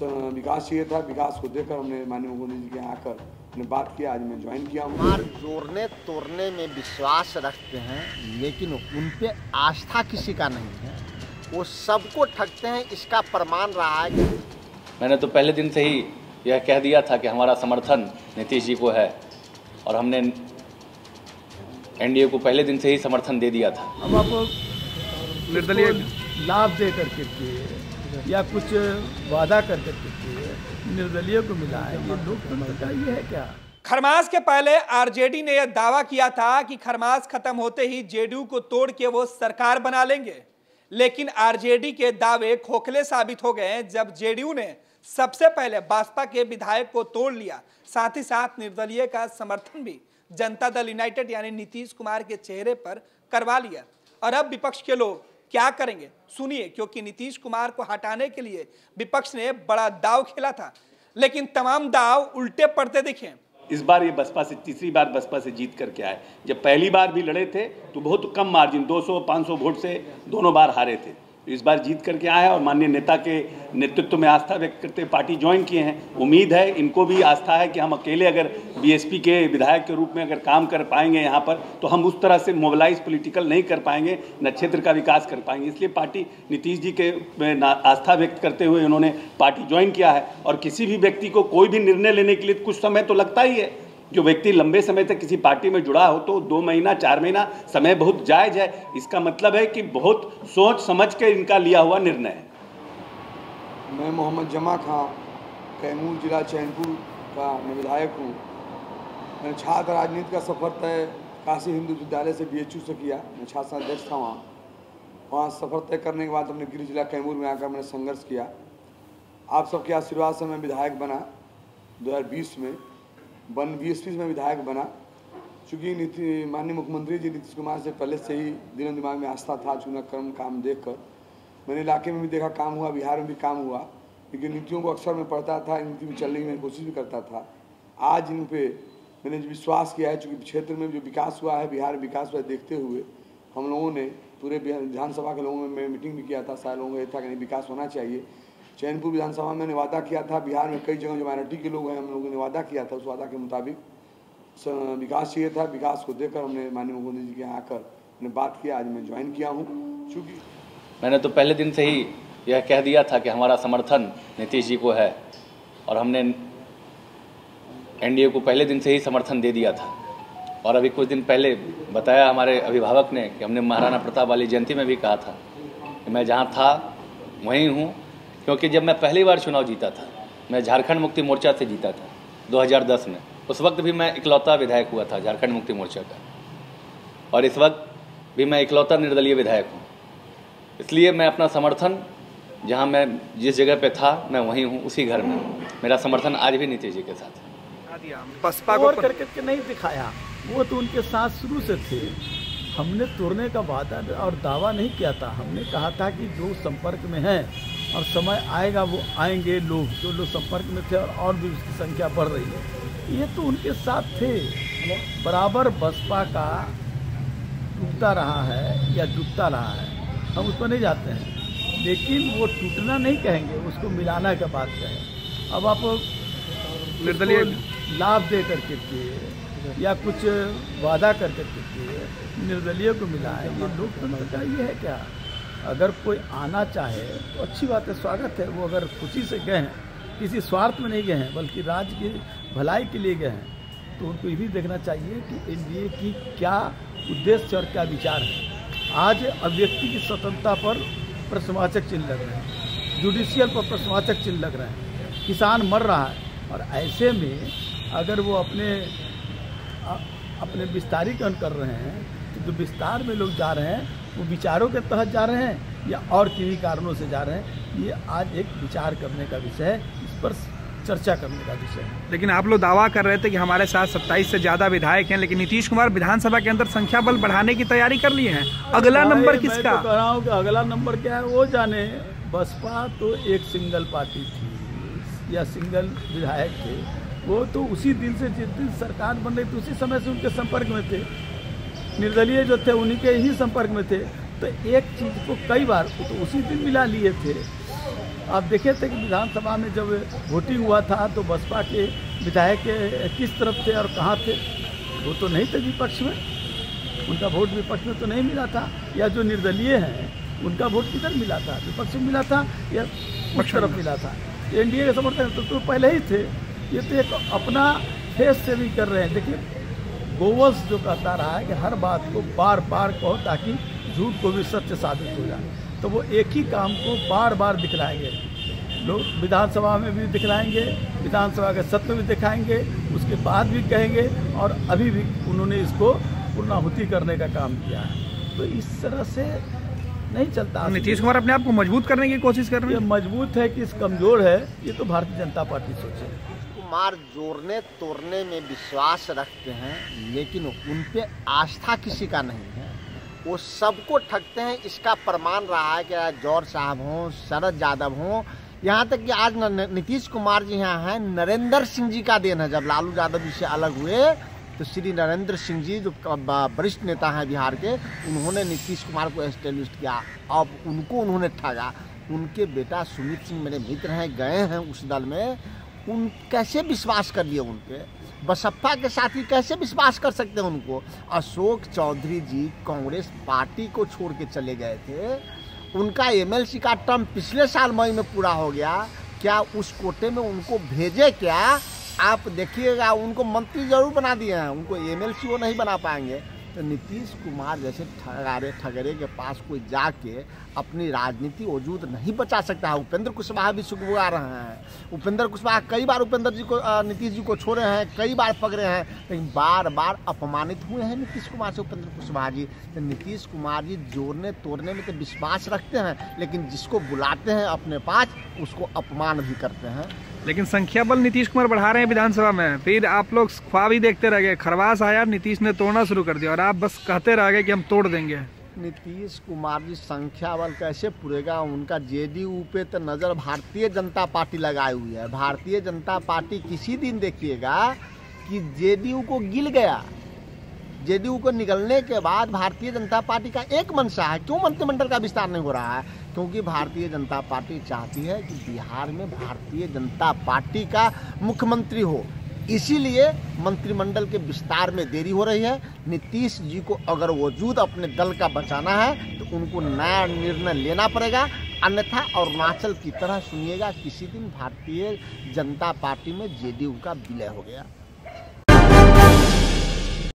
विकास चाहिए था। विकास को देकर हमने माननीय मुख्यमंत्री जी के यहाँ आकर हमने बात किया। आज मैं ज्वाइन किया हूँ। मार जोड़ने तोड़ने में विश्वास रखते हैं, लेकिन उन पे आस्था किसी का नहीं है। वो सबको ठगते हैं, इसका प्रमाण रहा है। मैंने तो पहले दिन से ही यह कह दिया था कि हमारा समर्थन नीतीश जी को है, और हमने एनडीए को पहले दिन से ही समर्थन दे दिया था। अब आप निर्दलीय लाभ दे करके किए या कुछ वादा कर करके किए, निर्दलीय को मिला है, ये लोकतंत्र का ये है क्या? खरमास के पहले आरजेडी ने यह दावा किया था कि खरमास खत्म होते ही जेडीयू को तोड़ के वो सरकार बना लेंगे, लेकिन आरजेडी के दावे खोखले साबित हो गए जब जेडीयू ने सबसे पहले भाजपा के विधायक को तोड़ लिया, साथ ही साथ निर्दलीय का समर्थन भी जनता दल यूनाइटेड यानी नीतीश कुमार के चेहरे पर करवा लिया। और अब विपक्ष के लोग क्या करेंगे सुनिए, क्योंकि नीतीश कुमार को हटाने के लिए विपक्ष ने बड़ा दाव खेला था, लेकिन तमाम दाव उल्टे पड़ते दिखे। इस बार ये बसपा से तीसरी बार बसपा से जीत करके आए। जब पहली बार भी लड़े थे तो बहुत कम मार्जिन 200-500 वोट से दोनों बार हारे थे। इस बार जीत करके आए हैं और माननीय नेता के नेतृत्व में आस्था व्यक्त करते पार्टी ज्वाइन किए हैं। उम्मीद है, इनको भी आस्था है कि हम अकेले अगर बीएसपी के विधायक के रूप में अगर काम कर पाएंगे यहाँ पर, तो हम उस तरह से मोबिलाइज पॉलिटिकल नहीं कर पाएंगे, न क्षेत्र का विकास कर पाएंगे। इसलिए पार्टी नीतीश जी के आस्था व्यक्त करते हुए उन्होंने पार्टी ज्वाइन किया है। और किसी भी व्यक्ति को कोई भी निर्णय लेने के लिए कुछ समय तो लगता ही है। जो व्यक्ति लंबे समय तक किसी पार्टी में जुड़ा हो तो 2 महीना 4 महीना समय बहुत जायज़ है। इसका मतलब है कि बहुत सोच समझ के इनका लिया हुआ निर्णय है। मैं मोहम्मद जमा खां, कैमूर जिला चैनपुर का मैं विधायक हूँ। मैंने छात्र राजनीति का सफ़र तय काशी हिंदू विद्यालय से BHU से किया। मैं छात्र अध्यक्ष था वहाँ सफ़र तय करने के बाद अपने गृह जिला कैमूर में आकर मैंने संघर्ष किया। आप सबके आशीर्वाद से मैं विधायक बना 2020 में। 20 में विधायक बना। चूँकि माननीय मुख्यमंत्री जी नीतीश कुमार से पहले से ही दिनों दिमाग में आस्था था। चुना कर्म काम देखकर मैंने इलाके में भी देखा काम हुआ, बिहार में भी काम हुआ, लेकिन नीतियों को अक्सर मैं पढ़ता था, नीति में चलने की मैं कोशिश भी करता था। आज इन पे मैंने विश्वास किया है, चूँकि क्षेत्र में जो विकास हुआ है, बिहार में विकास हुआ देखते हुए हम लोगों ने पूरे विधानसभा के लोगों में मीटिंग भी किया था। सारे लोगों को ये था कि नहीं विकास होना चाहिए। चैनपुर विधानसभा में मैंने वादा किया था, बिहार में कई जगह जो माइनॉरिटी के लोग हैं हम लोगों ने वादा किया था, उस वादा के मुताबिक विकास चाहिए था। विकास को देकर हमने माननीय मुख्यमंत्री जी के यहाँ आकर हमने बात किया। आज मैं ज्वाइन किया हूँ। चूँकि मैंने तो पहले दिन से ही यह कह दिया था कि हमारा समर्थन नीतीश जी को है, और हमने एनडीए को पहले दिन से ही समर्थन दे दिया था। और अभी कुछ दिन पहले बताया हमारे अभिभावक ने कि हमने महाराणा प्रताप वाली जयंती में भी कहा था कि मैं जहाँ था वहीं हूँ, क्योंकि जब मैं पहली बार चुनाव जीता था, मैं झारखंड मुक्ति मोर्चा से जीता था 2010 में। उस वक्त भी मैं इकलौता विधायक हुआ था झारखंड मुक्ति मोर्चा का, और इस वक्त भी मैं इकलौता निर्दलीय विधायक हूँ। इसलिए मैं अपना समर्थन जहाँ मैं जिस जगह पे था मैं वहीं हूँ, उसी घर में। मेरा समर्थन आज भी नीतीश जी के साथ है। बसपा को करके नहीं दिखाया, वो तो उनके साथ शुरू से थे। हमने तोड़ने का वादा और दावा नहीं किया था। हमने कहा था कि जो संपर्क में हैं और समय आएगा वो आएंगे लोग, जो लोग संपर्क में थे और भी उसकी संख्या बढ़ रही है। ये तो उनके साथ थे। बराबर बसपा का टूटता रहा है या डूबता रहा है, हम उस पर नहीं जाते हैं, लेकिन वो टूटना नहीं कहेंगे, उसको मिलाना का बात कहें। अब आप निर्दलीय लाभ दे करके किए या कुछ वादा कर करके किए, निर्दलीय को मिला है, ये लोकतंत्र का ये है क्या? अगर कोई आना चाहे तो अच्छी बात है, स्वागत है। वो अगर खुशी से गए हैं, किसी स्वार्थ में नहीं गए हैं, बल्कि राज्य की भलाई के लिए गए हैं, तो उनको ये भी देखना चाहिए कि एनडीए की क्या उद्देश्य और क्या विचार है। आज अभिव्यक्ति की स्वतंत्रता पर प्रश्नवाचक चिन्ह लग रहे हैं, जुडिशियल पर प्रश्नवाचक चिन्ह लग रहे हैं, किसान मर रहा है, और ऐसे में अगर वो अपने विस्तारीकरण कर रहे हैं तो जो विस्तार में लोग जा रहे हैं वो विचारों के तहत जा रहे हैं या और किन्हीं कारणों से जा रहे हैं, ये आज एक विचार करने का विषय है, इस पर चर्चा करने का विषय है। लेकिन आप लोग दावा कर रहे थे कि हमारे साथ 27 से ज़्यादा विधायक हैं, लेकिन नीतीश कुमार विधानसभा के अंदर संख्या बल बढ़ाने की तैयारी कर लिए हैं। अगला नंबर किसका? मैं तो कह रहा हूँ कि अगला नंबर क्या है वो जाने। बसपा तो एक सिंगल पार्टी थी या सिंगल विधायक थे, वो तो उसी दिन से जिस दिन सरकार बन रही थी उसी समय से उनके संपर्क में थे। निर्दलीय जो थे उन्हीं के ही संपर्क में थे। तो एक चीज़ को कई बार तो उसी दिन मिला लिए थे। आप देखे थे कि विधानसभा में जब वोटिंग हुआ था तो बसपा के विधायक किस तरफ थे और कहाँ थे? वो तो नहीं थे विपक्ष में, उनका वोट विपक्ष में तो नहीं मिला था। या जो निर्दलीय हैं उनका वोट किधर मिला था? विपक्ष में मिला था या उस तरफ मिला था? एनडीए के समर्थक तो पहले ही थे। ये तो एक अपना फेस से भी कर रहे हैं। देखिए गोवंश जो कहता रहा है कि हर बात को बार बार कहो ताकि झूठ को भी सत्य साबित हो जाए, तो वो एक ही काम को बार बार दिखलाएंगे। लोग विधानसभा में भी दिखलाएंगे, विधानसभा के सत्र में दिखाएंगे, उसके बाद भी कहेंगे, और अभी भी उन्होंने इसको पूर्णाहुति करने का काम किया है। तो इस तरह से नहीं चलता। नीतीश कुमार अपने आप को मजबूत करने की कोशिश कर रहे हैं। ये मजबूत है कि इस कमजोर है, ये तो भारतीय जनता पार्टी सोचे। कुमार जोड़ने तोड़ने में विश्वास रखते हैं, लेकिन उन पे आस्था किसी का नहीं है। वो सबको ठगते हैं। इसका प्रमाण रहा है कि जौहर साहब हों, शरद यादव हों, यहाँ तक कि आज नीतीश कुमार जी यहाँ हैं, नरेंद्र सिंह जी का देन है। जब लालू यादव जी से अलग हुए तो श्री नरेंद्र सिंह जी जो वरिष्ठ नेता हैं बिहार के, उन्होंने नीतीश कुमार को एस्टेब्लिश किया। अब उनको उन्होंने ठगा। उनके बेटा सुमित सिंह मेरे मित्र हैं, गए हैं उस दल में, उन कैसे विश्वास कर लिए उन पे? बसपा के साथी कैसे विश्वास कर सकते हैं उनको? अशोक चौधरी जी कांग्रेस पार्टी को छोड़ के चले गए थे। उनका एमएलसी का टर्म पिछले साल मई में पूरा हो गया। क्या उस कोटे में उनको भेजे क्या? आप देखिएगा, उनको मंत्री जरूर बना दिए हैं, उनको एमएलसी वो नहीं बना पाएंगे। तो नीतीश कुमार जैसे ठगरे के पास कोई जाके अपनी राजनीति वजूद नहीं बचा सकता है। उपेंद्र कुशवाहा भी सुखबुआ रहे हैं। उपेंद्र कुशवाहा कई बार उपेंद्र जी को नीतीश जी को छोड़े हैं, कई बार पकड़े हैं, लेकिन बार बार अपमानित हुए हैं नीतीश कुमार से उपेंद्र कुशवाहा जी। तो नीतीश कुमार जी जोड़ने तोड़ने में तो विश्वास रखते हैं, लेकिन जिसको बुलाते हैं अपने पास उसको अपमान भी करते हैं। लेकिन संख्या बल नीतीश कुमार बढ़ा रहे हैं विधानसभा में, फिर आप लोग ख्वाब ही देखते रह गए। खरवास आया, नीतीश ने तोड़ना शुरू कर दिया और आप बस कहते रह गए कि हम तोड़ देंगे। नीतीश कुमार जी संख्या बल कैसे पूरेगा? उनका जेडीयू पे तो नज़र भारतीय जनता पार्टी लगाई हुई है। भारतीय जनता पार्टी किसी दिन देखिएगा कि जेडीयू को गिल गया। जेडीयू को निकलने के बाद भारतीय जनता पार्टी का एक मंशा है। क्यों मंत्रिमंडल का विस्तार नहीं हो रहा है? क्योंकि भारतीय जनता पार्टी चाहती है कि बिहार में भारतीय जनता पार्टी का मुख्यमंत्री हो। इसीलिए मंत्रिमंडल के विस्तार में देरी हो रही है। नीतीश जी को अगर वजूद अपने दल का बचाना है तो उनको नया निर्णय लेना पड़ेगा, अन्यथा अरुणाचल की तरह सुनिएगा किसी दिन भारतीय जनता पार्टी में जेडीयू का विलय हो गया।